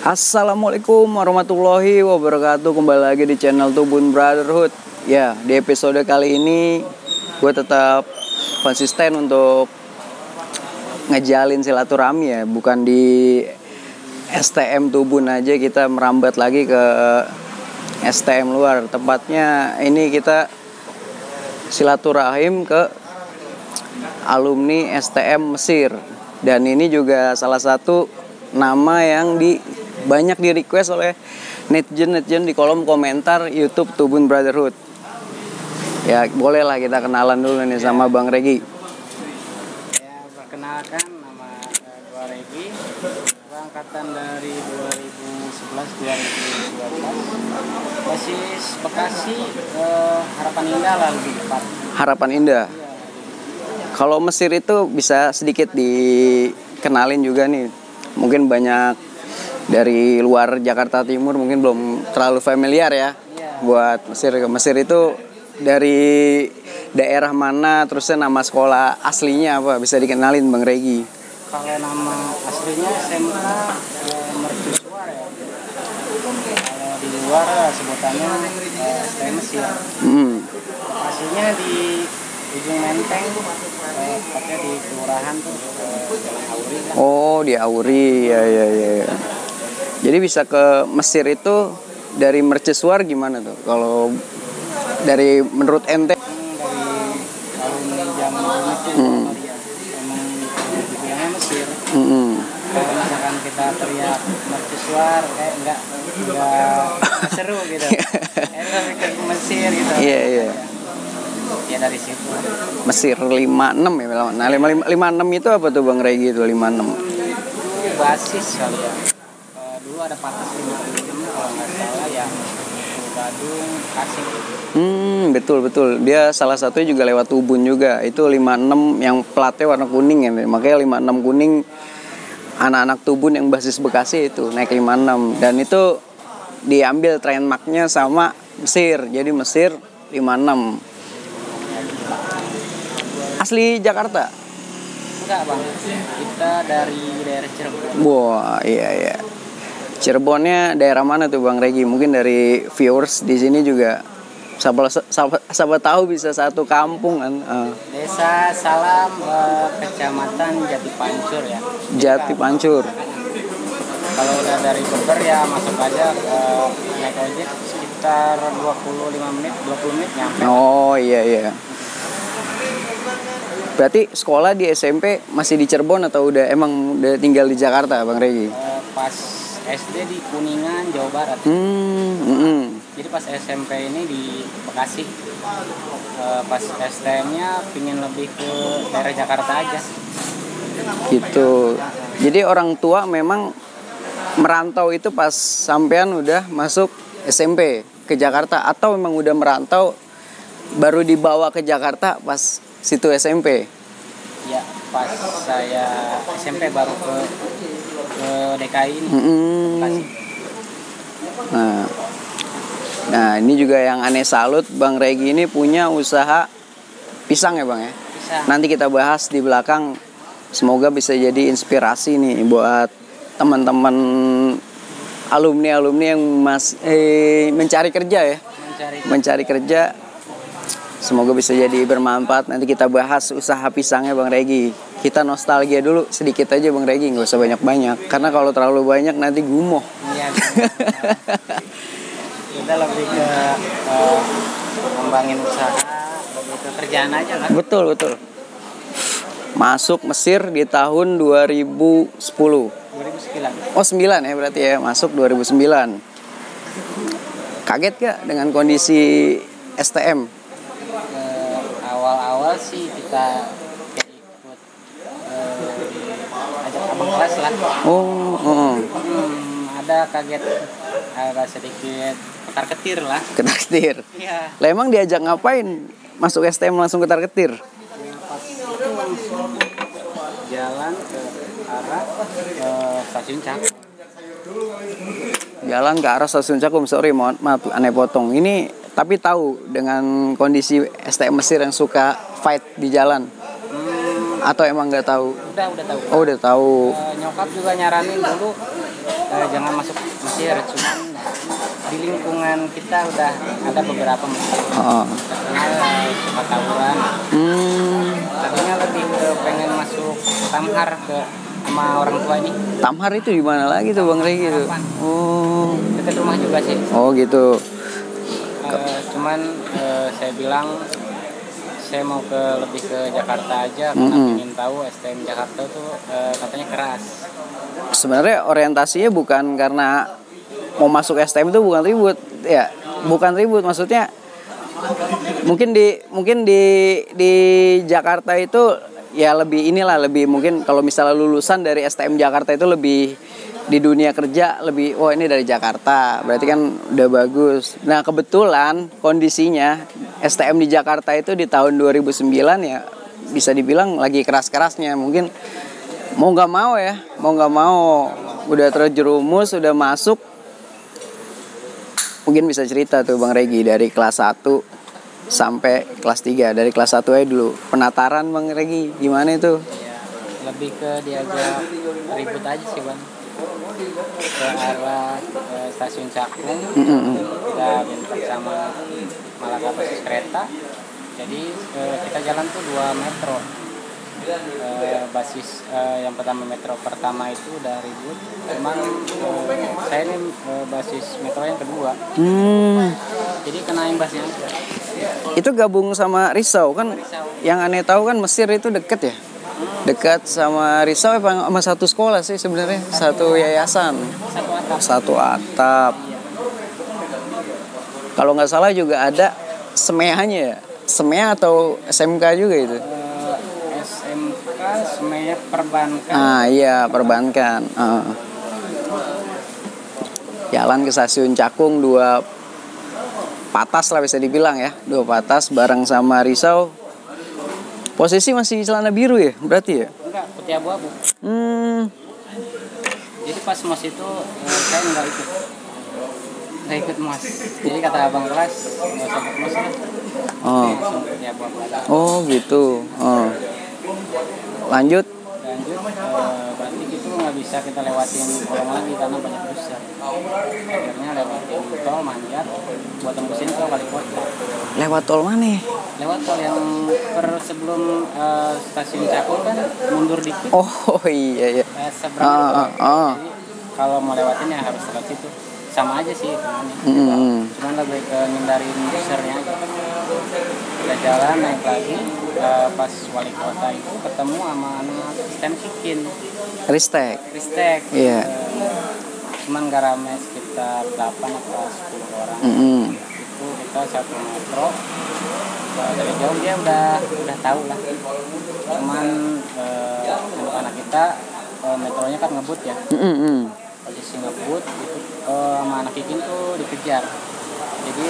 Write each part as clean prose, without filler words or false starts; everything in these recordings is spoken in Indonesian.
Assalamualaikum warahmatullahi wabarakatuh. Kembali lagi di channel Tubun Brotherhood. Ya, di episode kali ini gue tetap konsisten untuk ngejalin silaturahmi ya. Bukan di STM Tubun aja, kita merambat lagi ke STM luar. Tepatnya ini kita silaturahim ke alumni STM Mesir. Dan ini juga salah satu nama yang banyak di request oleh netizen di kolom komentar YouTube Tubun Brotherhood. Ya bolehlah kita kenalan dulu nih sama Bang Regi. Ya, perkenalkan nama gua Regi. Gua angkatan dari 2011-2012. Basis Bekasi, Harapan Indah lah lebih tepat. Harapan Indah. Kalau Mesir itu bisa sedikit dikenalin juga nih. Mungkin banyak dari luar Jakarta Timur mungkin belum terlalu familiar ya buat Mesir. Mesir itu dari daerah mana, terusnya nama sekolah aslinya apa, bisa dikenalin Bang Regi? Kalau nama aslinya SMK Mercusuar ya. Kalau di luar sebutannya STM Mesir. Lokasinya di Ujung Menteng, tepatnya di kelurahan tuh Jalan Auri kan. Oh, di Auri, ya. Jadi bisa ke Mesir itu dari Mercusuar gimana tuh? Kalau dari menurut ente? Dari alumni zaman itu emang dibilangnya Mesir. Kalau misalkan kita teriak Mercusuar kayak enggak seru gitu. Lebih ke Mesir gitu. Iya. Ya dari situ. Mesir 56 ya. Nah, 56 itu apa tuh Bang Regi itu 56? Basis kali ya. Dulu ada Patas 56 kalau nggak salah ya. Badung, Kasih. Betul. Dia salah satunya juga lewat Tubun juga. Itu 56 yang platnya warna kuning ya. Makanya 56 kuning, anak-anak Tubun yang basis Bekasi itu naik 56. Dan itu diambil trademarknya sama Mesir. Jadi Mesir 56. Asli Jakarta? Enggak bang, kita dari daerah Cirebon. Wah, iya. Cirebonnya daerah mana tuh Bang Regi? Mungkin dari viewers di sini juga siapa tahu bisa satu kampung kan. Desa Salam, Kecamatan Jati Pancur ya. Jati Pancur. Kalau udah dari Beber ya masuk aja naik ojek sekitar 20 menit nyampe. Oh iya. Berarti sekolah di SMP masih di Cirebon atau udah tinggal di Jakarta Bang Regi? Pas SD di Kuningan, Jawa Barat. Jadi pas SMP ini di Bekasi. Pas STM-nya pingin lebih ke daerah Jakarta aja. Gitu. Jadi orang tua memang merantau itu pas sampean udah masuk SMP ke Jakarta, atau memang udah merantau baru dibawa ke Jakarta pas situ SMP? Ya, pas saya SMP baru ke DKI ini. Nah, ini juga yang aneh salut, Bang Regi ini punya usaha pisang ya Bang ya? Pisang. Nanti kita bahas di belakang. Semoga bisa jadi inspirasi nih buat teman-teman alumni yang mencari kerja ya. Mencari kerja. Semoga bisa jadi bermanfaat. Nanti kita bahas usaha pisangnya Bang Regi. Kita nostalgia dulu sedikit aja Bang Regi, nggak usah banyak-banyak. Karena kalau terlalu banyak nanti gumoh. Iya. Kita lebih ke ngembangin usaha, lebih ke kerjaan aja kan. Betul. Masuk Mesir di tahun 2010. 2009. Oh 9 ya berarti ya, masuk 2009. Kaget gak dengan kondisi STM? Awal-awal sih kita ikut ajak abang kelas lah. Ada kaget, agak sedikit ketar-ketir lah. Ketar-ketir? Iya. Lah emang diajak ngapain? Masuk STM langsung ketar-ketir? Pas itu langsung jalan ke arah stasiun Cakung. Jalan ke arah stasiun Cakung. Sorry, maaf aneh potong. Ini tapi tahu dengan kondisi STM Mesir yang suka fight di jalan? Atau emang nggak tahu? Udah tahu. Oh, udah tahu. Nyokap juga nyaranin dulu jangan masuk Mesir, cuman di lingkungan kita udah ada beberapa Mesir terkenal suka tawuran. Tadinya lebih ke pengen masuk Tamhar ke sama orang tua ini. Tamhar itu di mana lagi tuh Bang Regi itu? Oh. Dekat rumah juga sih. Oh gitu. Cuman saya bilang saya mau lebih ke Jakarta aja karena ingin tahu STM Jakarta tuh katanya keras. Sebenarnya orientasinya bukan karena mau masuk STM itu bukan ribut ya, bukan ribut maksudnya. Mungkin di Jakarta itu ya lebih lebih mungkin kalau misalnya lulusan dari STM Jakarta itu lebih di dunia kerja lebih ini dari Jakarta berarti kan udah bagus. Nah kebetulan kondisinya STM di Jakarta itu di tahun 2009 ya bisa dibilang lagi keras-kerasnya, mungkin mau nggak mau udah terjerumus udah masuk. Mungkin bisa cerita tuh Bang Regi dari kelas 1 sampai kelas 3, dari kelas 1 aja dulu penataran Bang Regi gimana itu? Ya, lebih ke diajak ribut aja sih Bang, ke arah stasiun Cakung. Kita bentak sama Malaka basis kereta, jadi kita jalan tuh 2 metro. Basis yang pertama metro pertama itu udah ribut, cuman saya ini basis metro yang kedua. Jadi kena imbasnya. Itu gabung sama Risau kan? Yang aneh tahu kan Mesir itu deket ya? Dekat sama Risau apa sama satu sekolah sih sebenarnya? Satu yayasan. Satu atap. Kalau nggak salah juga ada SMEA-nya ya? SMEA atau SMK juga itu? SMK, SMEA perbankan. Iya perbankan. Jalan ke stasiun Cakung 2 patas lah bisa dibilang ya, 2 patas bareng sama Risau. Posisi masih celana biru ya berarti ya? Enggak, putih abu-abu. Jadi pas mos itu saya nggak ikut mos. Jadi kata abang kelas nggak usah ikut mos lah. Langsung putih abu-abu aja. Oh gitu. Lanjut. Berarti itu nggak bisa kita lewatin kolong lagi karena banyak busnya. Akhirnya lewatin tol manjat buat tembusin tol Wali Kota. Lewat tol mana? Lewat tol yang sebelum stasiun Cakung kan mundur dikit. Oh iya. Seberang Jadi kalau mau lewatin ya harus lewat situ. Sama aja sih temannya. Cuman lebih ke ngindarin busernya aja. Kita jalan naik lagi pas Wali Kota itu ketemu sama anak STEM Kikin. Ristek. Iya. Cuman gak rame, sekitar 8 atau 10 orang. Itu kita satu metro. Dari jauh dia udah tahu lah. Cuman anak kita metronya kan ngebut ya. Posisi ngebut itu sama anak Kikin tuh dikejar. Jadi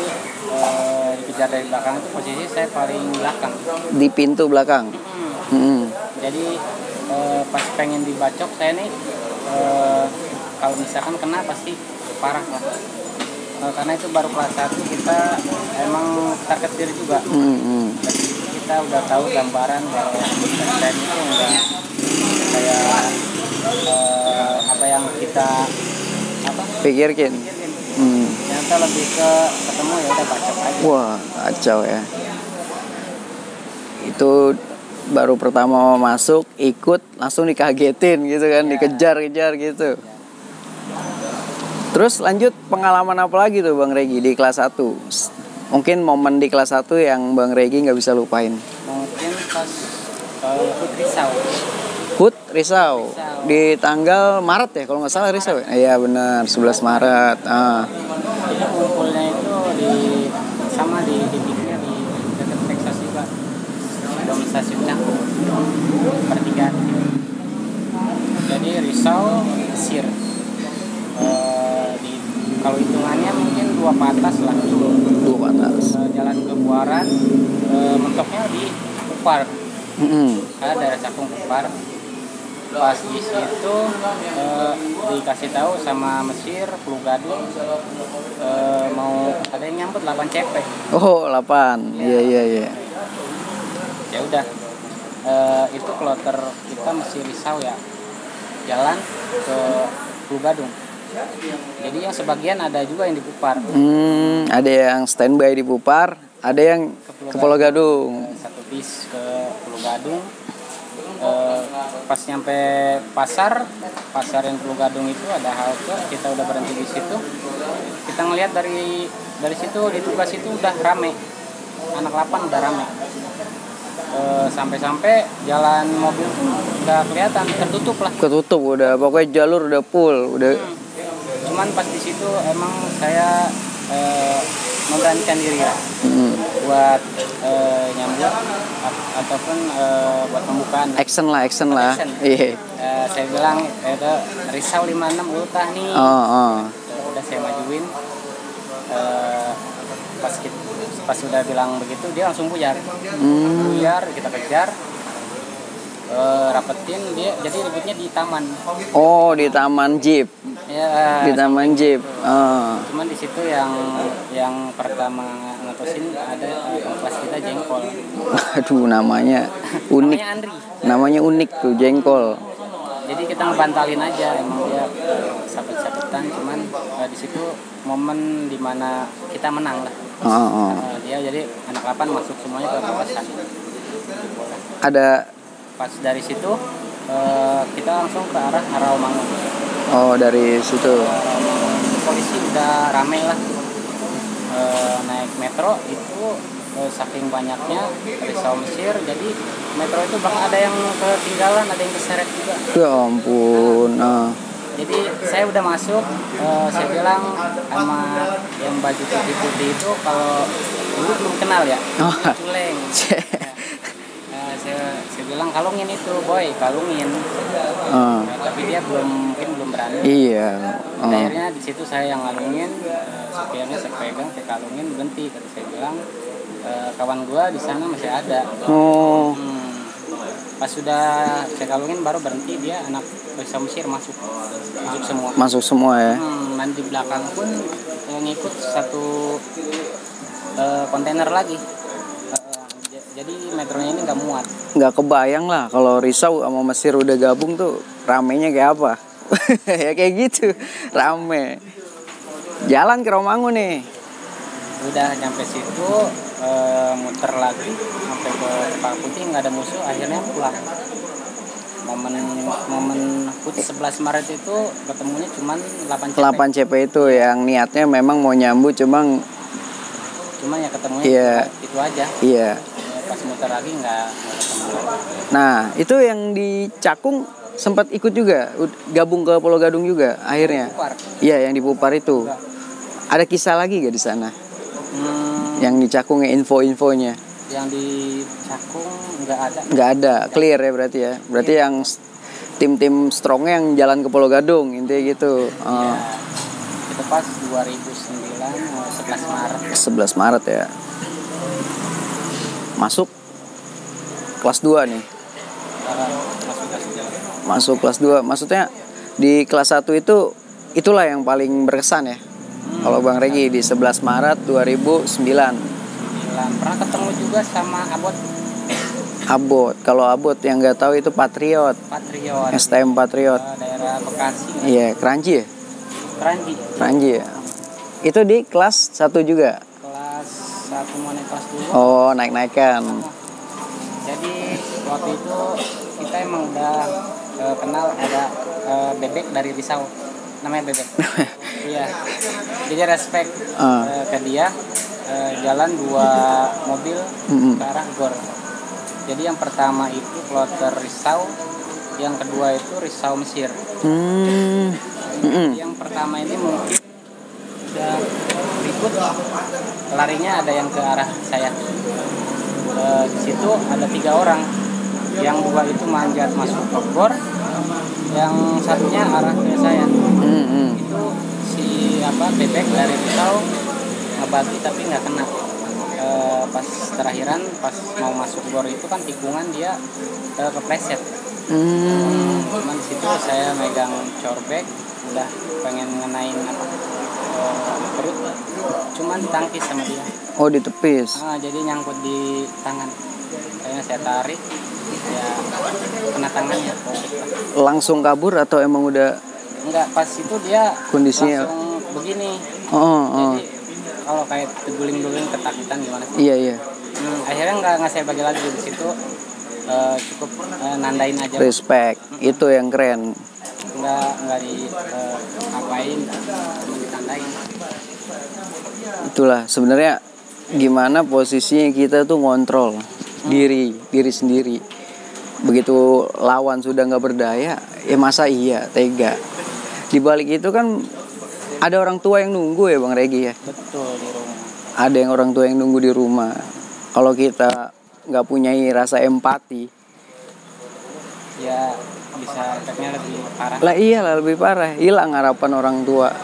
dikejar dari belakang itu posisi saya paling belakang. Di pintu belakang. Jadi pas pengen dibacok saya nih kalau misalkan kena pasti parah lah. Karena itu baru kelas 1 kita emang target diri juga. Jadi kita udah tahu gambaran kalau STM itu enggak kayak apa yang kita pikirkan. Ternyata lebih ke ketemu ya udah bacok aja. Wah kacau ya. Itu baru pertama masuk ikut langsung dikagetin gitu kan, dikejar-kejar gitu. Terus lanjut pengalaman apa lagi tuh Bang Regi di kelas 1? Mungkin momen di kelas 1 yang Bang Regi nggak bisa lupain. Mungkin pas HUT Risau. HUT Risau di tanggal Maret ya kalau nggak salah Risau ya? Iya benar 11 Maret. Jadi kumpulnya itu sama di titiknya di dekat Texas juga. Sebelum stasiun Cakung. Pertigaan. Jadi Risau Mesir. Kalau hitungannya mungkin 2 patas lah. 2 patas. Jalan ke Buaran, mentoknya di Kupar. Ada daerah Cakung Kupar. Pas di situ dikasih tahu sama Mesir, Pulau Gadung mau ada yang nyambut 8 CP. Oh 8, iya. Ya udah, itu kloter kita masih Risau ya, jalan ke Pulau Gadung. Jadi yang sebagian ada juga yang di Pupar. Ada yang standby di Pupar, ada yang ke Pulau Gadung. Satu bis ke Pulau Gadung. Pas nyampe pasar yang Pulau Gadung itu ada halte, kita udah berhenti di situ. Kita ngelihat dari situ di tugas itu udah rame, anak 8 udah rame. Sampai-sampai jalan mobil tuh udah kelihatan tertutup lah. Ketutup udah, pokoknya jalur udah full, udah. Cuman pas di situ emang saya memberanikan diri lah buat nyambut ataupun buat pembukaan. Action lah. Iya. Saya bilang itu Risau 56 ultah nih. Udah saya majuin. Pas udah bilang begitu dia langsung buyar. Buyar, kita kejar. Rapetin dia, jadi ributnya di taman. Oh, di taman jeep. Ya, di taman jeep. Cuman di situ yang pertama ngetosin ada kelas kita Jengkol. Aduh, namanya unik. Namanya Andri. Namanya unik tuh, Jengkol. Jadi kita ngebantalin aja, emang dia sapet-sapetan, cuman di situ momen dimana kita menang lah. Dia jadi anak 8 masuk semuanya ke kawasan. Ada. Pas dari situ kita langsung ke arah Rawamangun. Oh, dari situ. Polisi udah rame lah. Naik metro itu saking banyaknya Risau Mesir, jadi metro itu ada yang ketinggalan, ada yang keseret juga. Ya ampun. Jadi saya udah masuk, saya bilang sama yang baju putih-putih itu, kalau dulu belum kenal ya, culeng. Saya bilang kalungin itu, boy, kalungin. Tapi dia mungkin belum berani. Iya. Akhirnya di situ saya yang ngalungin, supirnya saya pegang, saya kalungin, berhenti. Tadi saya bilang kawan gua di sana masih ada. Pas sudah saya kalungin baru berhenti, dia anak Risau Mesir masuk semua. Masuk semua ya. Dan di belakang pun ngikut satu kontainer lagi. Jadi metronya ini nggak muat. Nggak kebayang lah kalau Risau sama Mesir udah gabung tuh ramenya kayak apa. Ya kayak gitu, rame. Jalan ke Rawamangun nih. Udah nyampe situ, muter lagi sampai ke Pak Putih, nggak ada musuh, akhirnya pulang. Momen HUT 11 Maret itu ketemunya cuman 8 CP. 8 CP itu yang niatnya memang mau nyambut cuman ya ketemunya itu aja. Iya. Pas muter lagi nggak ketemu. Nah, itu yang di Cakung sempat ikut juga, gabung ke Pulau Gadung juga akhirnya. Iya, yang di Pupar itu. Ada kisah lagi gak di sana? Yang di Cakung ya, info-infonya. Yang di Cakung nggak ada. Nggak ada, clear ya berarti ya. Berarti yang tim-tim strongnya yang jalan ke Pulau Gadung intinya gitu. Ya, itu pas 2009 11 Maret. 11 Maret ya. Masuk kelas 2 nih. Masuk kelas 2. Maksudnya di kelas 1 itu itulah yang paling berkesan ya. Kalau Bang Regi di 11 Maret 2009. Pernah ketemu juga sama Abot. Kalau Abot yang nggak tahu itu Patriot. STM Patriot. Daerah Bekasi. Iya, Kranji ya? Kranji ya. Itu di kelas 1 juga. Kelas 1 mau naik kelas 2. Oh, naik-naikan. Jadi waktu itu kita emang udah kenal ada bebek dari Risau. Namanya Bebek. Iya. Jadi respect ke dia. Jalan 2 mobil ke arah Gor. Jadi yang pertama itu kloter Risau, yang kedua itu Risau Mesir. Yang pertama ini mungkin udah ribut, larinya ada yang ke arah saya. Di situ ada 3 orang, yang 2 itu manjat masuk ke Gor, yang satunya arah ke saya. Itu si bebek dari Risau ngebagi tapi nggak kena. Pas terakhiran pas mau masuk Gor itu kan tikungan dia kepleset. Cuman di situ saya megang corbek, udah pengen ngenain perut, cuman ditangkis sama dia. Oh, ditepis. Jadi nyangkut di tangan. Akhirnya saya tarik, ya kena tangannya. Langsung kabur atau emang udah enggak, pas itu dia kondisinya langsung begini. oh. Jadi kalau kayak terguling-guling ketakutan gimana sih? Iya. Akhirnya nggak saya bagi lagi di situ, cukup nandain aja. Respect. Itu yang keren. Nggak di apain, cuma ditandain. Itulah sebenarnya gimana posisinya kita tuh ngontrol diri sendiri. Begitu lawan sudah nggak berdaya, ya masa iya tega. Di balik itu kan ada orang tua yang nunggu ya Bang Regi ya. Betul, di rumah. Ada yang orang tua yang nunggu di rumah. Kalau kita nggak punya rasa empati, Ya bisa efeknya lebih parah. lah iyalah lebih parah, hilang harapan orang tua.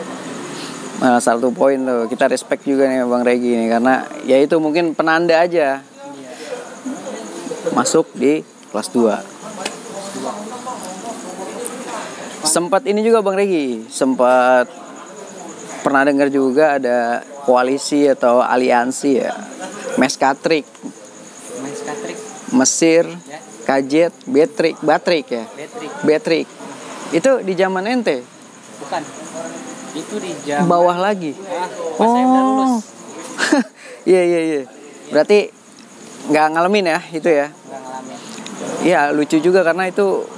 Nah, satu poin tuh kita respect juga nih Bang Regi nih, karena ya itu mungkin penanda aja Iya. masuk di kelas 2. Sempat ini juga Bang Regi, sempat pernah dengar juga ada koalisi atau aliansi ya, Meskatrik, Main skatrik, Mesir, ya. Kajet, Batrik ya, Betrik. Batrik. Itu di zaman ente, Bukan. Itu di jam bawah lagi. pas saya udah lulus. Iya. Berarti nggak ngalamin ya itu ya? Nggak ngalamin. Iya lucu juga karena itu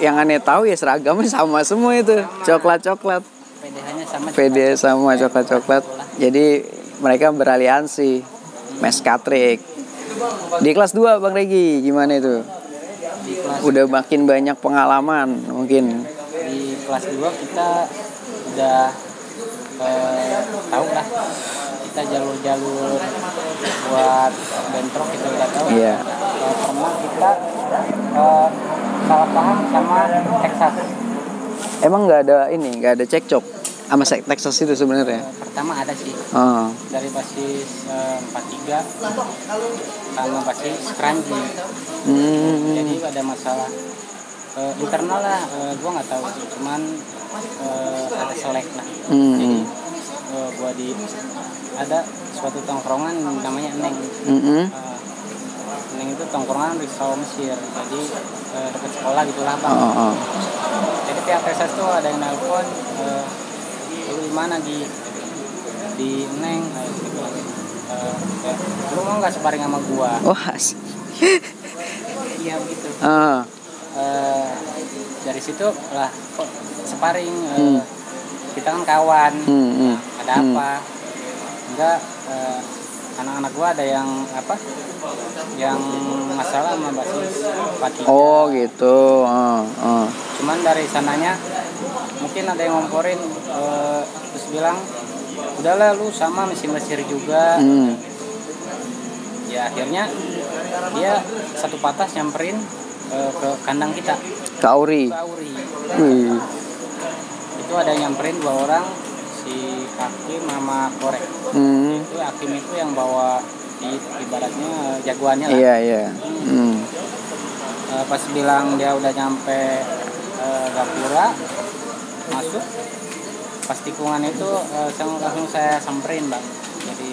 yang aneh tahu ya seragamnya sama semua itu, coklat. PDH-nya sama. PD sama coklat. Jadi mereka beraliansi, Meskatrik. Di kelas 2 Bang Regi gimana itu? Di kelas Udah makin banyak pengalaman mungkin. di kelas 2 kita udah tahu lah, kita jalur-jalur buat bentrok kita udah tahu. Iya. Pernah kita salah paham sama Texas. Emang nggak ada cekcok sama Texas itu sebenarnya. Pertama ada sih Oh. dari basis 43 sama basis Kranji. Jadi ada masalah internal lah, gua nggak tahu sih, cuman ada selek lah. Jadi gua ada suatu tongkrongan namanya Neng. Neng itu tongkrongan Risau Mesir, jadi dekat sekolah gitulah Bang. Jadi pihak Texas tuh ada yang nelpon, lu di mana di Neng, gitu. Lu mau nggak sparring sama gua? Wah. Iya begitu. Dari situ lah kok sparring, kita kan kawan. Ada apa? Enggak, anak-anak gua ada yang yang masalah sama basis 43. Oh gitu. Cuman dari sananya mungkin ada yang ngomporin, terus bilang udahlah lu sama mesin Mesir juga. Ya akhirnya dia satu patah nyamperin ke kandang kita, Ke Auri. Itu ada yang nyamperin 2 orang, si Hakim sama Korek. Itu Hakim itu yang bawa ibaratnya jagoannya lah. Iya. Pas bilang dia udah nyampe Gapura masuk, pas tikungan itu langsung saya samperin Bang. Jadi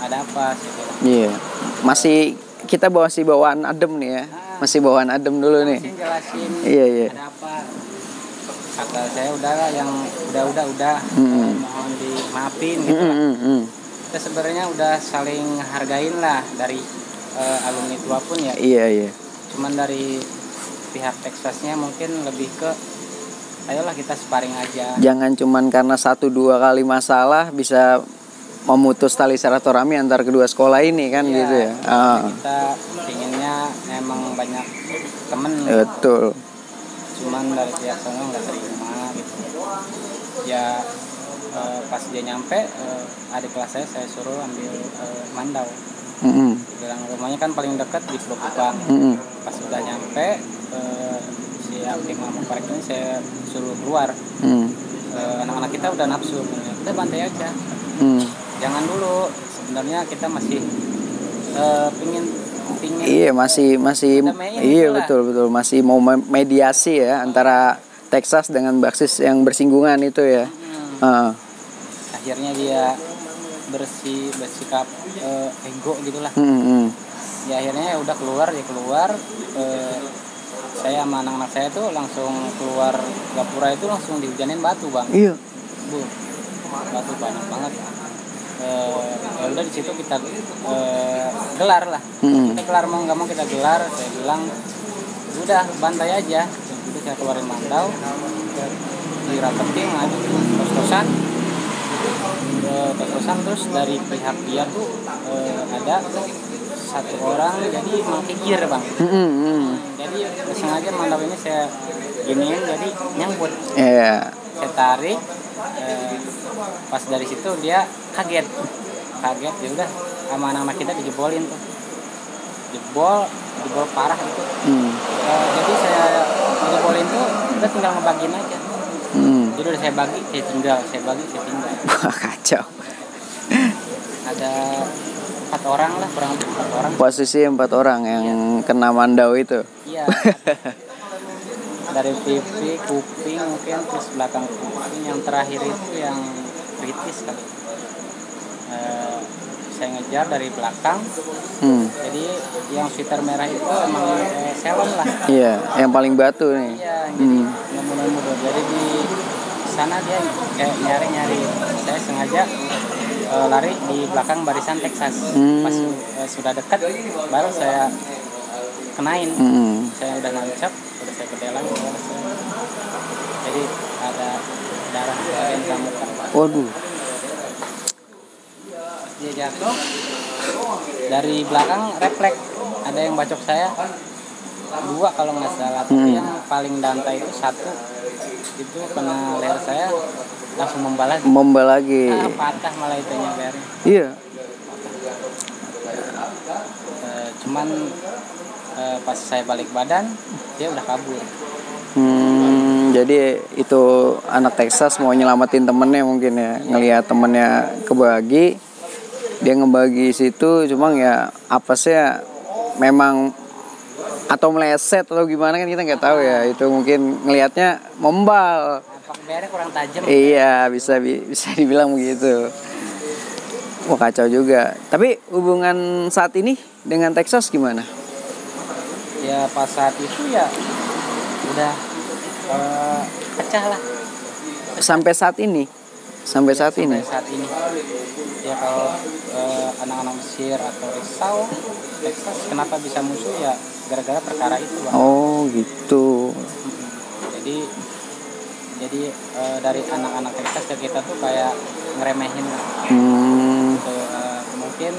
ada apa sih? Iya. Masih kita bawaan adem nih ya. Masih bawaan adem dulu nih. Jelasin. Iya. Ada apa? Kata saya udahlah, yang udah. Mohon dimaafin gitu lah. Kita sebenarnya udah saling hargain lah dari alumni tua pun ya. Iya. Cuman dari pihak Texasnya mungkin lebih ke ayolah kita sparring aja. Jangan cuman karena 1-2 kali masalah bisa memutus tali silaturahmi antar kedua sekolah ini kan, Iya, gitu ya. Kita pinginnya emang banyak temen. Betul. Cuman dari pihak sana nggak terima gitu. Ya pas dia nyampe, adik kelas saya suruh ambil mandau. Bilang rumahnya kan paling dekat di Pulau Kupang. Pas udah nyampe, si Hakim sama Korek ini saya suruh keluar. Anak-anak kita udah nafsu, kita bantai aja. Jangan dulu, sebenarnya kita masih pingin iya masih iya itulah. betul masih mau mediasi ya antara Texas dengan basis yang bersinggungan itu ya. Akhirnya dia bersikap ego gitulah. Ya akhirnya udah keluar. saya sama anak-anak saya tuh langsung keluar gapura itu langsung dihujanin batu bang. Iya. Batu banyak banget. Ya udah di situ kita gelar lah. Kita gelar mau nggak mau kita gelar. Saya bilang udah bantai aja. Jadi saya keluarin mantau, dirapetin lagi kos-kosan. Terus dari pihak dia tuh ada satu orang jadi menghikir bang. Jadi sengaja mantau ini saya giniin jadi nyangkut. Saya tarik, pas dari situ dia kaget ya udah sama anak-anak kita dijebolin tuh, jebol parah gitu. Jadi saya jebolin tuh udah tinggal ngebagiin aja. Jadi udah saya bagi, saya tinggal. Kacau. Ada 4 orang lah, kurang lebih 4 orang. Posisi 4 orang yang kena mandau itu. Iya. Dari pipi, kuping mungkin, terus belakang kuping, yang terakhir itu yang kritis kali. Saya ngejar dari belakang. Jadi yang sweater merah itu emang selon lah. Iya, yang paling batu nih. Iya, jadi nemu-nemu. Jadi di sana dia kayak nyari. Saya sengaja lari di belakang barisan Texas. Pas sudah dekat baru saya kenain. Saya udah nancap, udah saya kedelan. Jadi ada darah bagian pramuka. Waduh. Dia jatuh dari belakang refleks ada yang bacok saya 2 kalau nggak salah. Tapi yang paling dantai itu 1 itu kena leher saya langsung membal lagi. Patah malah itunya lehernya. Iya. Cuman pas saya balik badan dia udah kabur. Jadi itu anak Texas mau nyelamatin temennya mungkin ya, ngelihat temennya kebagi, dia ngebagi situ, cuma ya apesnya memang atau meleset atau gimana kan kita nggak tahu ya, itu mungkin ngelihatnya membal. Lehernya kurang tajam. Iya, bisa dibilang begitu. Wah, kacau juga. Tapi hubungan saat ini dengan Texas gimana? Ya pas saat itu ya udah pecah lah. Sampai saat ini ya kalau anak-anak Mesir atau Risau Texas kenapa bisa musuh ya gara-gara perkara itu bang. Oh gitu. Jadi dari anak-anak Texas ke kita tuh kayak ngeremehin. Mungkin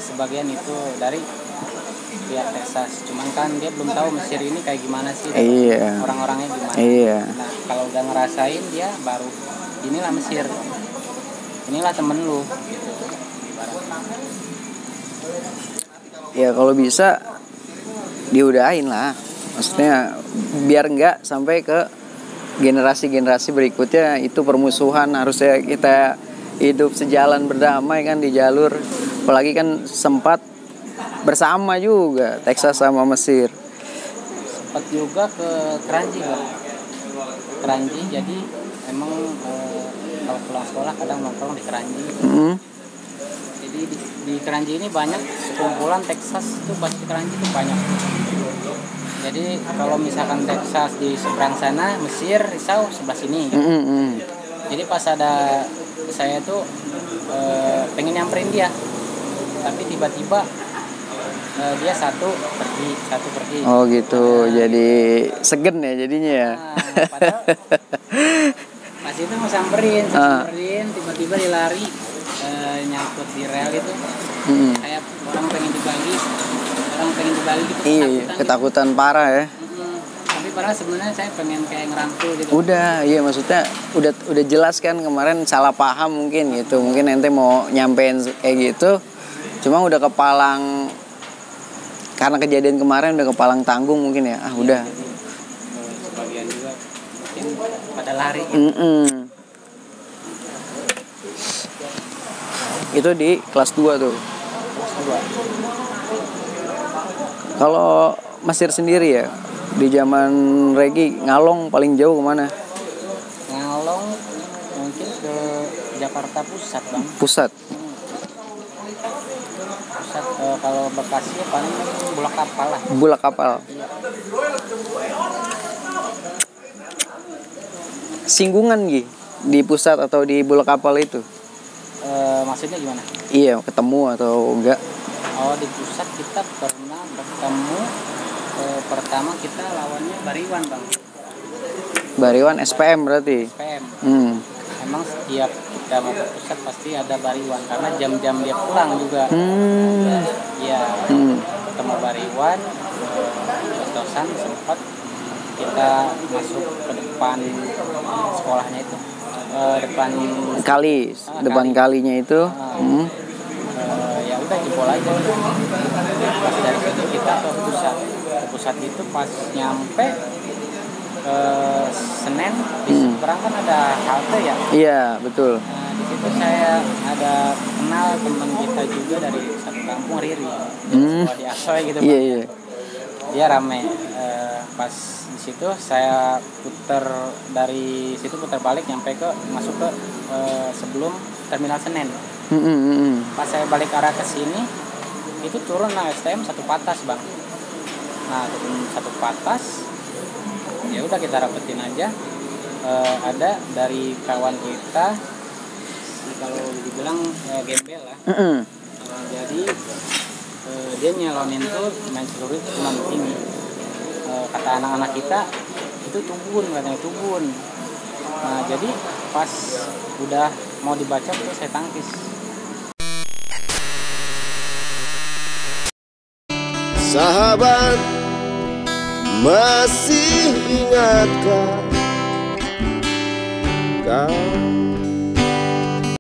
sebagian itu dari pihak Texas, cuman kan dia belum tahu Mesir ini kayak gimana sih, orang-orangnya gimana. Nah kalau udah ngerasain dia baru inilah Mesir, inilah temen lu gitu. Ya kalau bisa diudahin lah, maksudnya biar nggak sampai ke generasi-generasi berikutnya itu permusuhan. Harusnya kita hidup sejalan berdamai kan di jalur, apalagi kan sempat bersama juga Texas sama Mesir. Sempat juga ke Kranji lah. Kranji jadi emang kalau pulang sekolah kadang nongkrong di Kranji. Jadi di Kranji ini banyak kumpulan Texas itu pasti Kranji itu banyak. Jadi kalau misalkan Texas di seberang sana, Mesir, Risau sebelah sini. Gitu. Jadi pas ada saya tuh pengen nyamperin dia, tapi tiba-tiba dia satu pergi. Oh gitu, jadi segen ya jadinya ya. Padahal pas itu mau samperin, tiba-tiba dia lari nyangkut di rel itu, kayak orang pengen dibagi gitu. Iya, ketakutan gitu. Parah ya. Tapi padahal sebenarnya saya pengen kayak ngerangkul gitu. Udah, iya maksudnya udah jelas kan kemarin salah paham mungkin gitu, mungkin ente mau nyampein kayak gitu, cuma udah kepalang. Karena kejadian kemarin udah kepalang tanggung mungkin ya. Udah. Sebagian juga mungkin pada lari. Itu di kelas 2 tuh. Kelas 2. Kalau Mesir sendiri ya, di zaman Regi Ngalong paling jauh kemana? Ngalong mungkin ke Jakarta Pusat bang. Pusat. Kalau Bekasi paling Bulak Kapal lah. Bulak Kapal. Iya. singgungan Gi di pusat atau di bola kapal itu? Maksudnya gimana? Iya, ketemu atau enggak? Oh, di pusat kita pernah bertemu. Pertama kita lawannya Bariwan, Bang. Bariwan SPM berarti. SPM. Hmm. Emang setiap kita mau ke pusat pasti ada Bariwan karena jam-jam dia pulang juga. Iya. Ketemu Bariwan, kos-kosan sempat kita masuk ke depan sekolahnya itu. Depan depan kalinya itu. Ya udah jebol aja. Pas dari situ kita ke pusat itu pas nyampe Senen di seberang kan ada halte ya. Iya betul. Nah, di situ saya ada kenal teman kita juga dari satu kampung, Riri, sekolah di Asoy gitu. Iya. Dia rame. Pas di situ saya dari situ putar balik nyampe masuk ke sebelum terminal Senen. Pas saya balik arah ke sini itu turun STM satu patas, Bang. Nah, turun satu patas, ya udah kita rapetin aja. Ada dari kawan kita, kalau dibilang gembel lah. Jadi dia nyelonin tuh main celurit cuma tinggi. Kata anak-anak kita itu katanya tubun. Nah, jadi pas udah mau dibaca tuh saya tangkis. Sahabat, masih ingatkah kau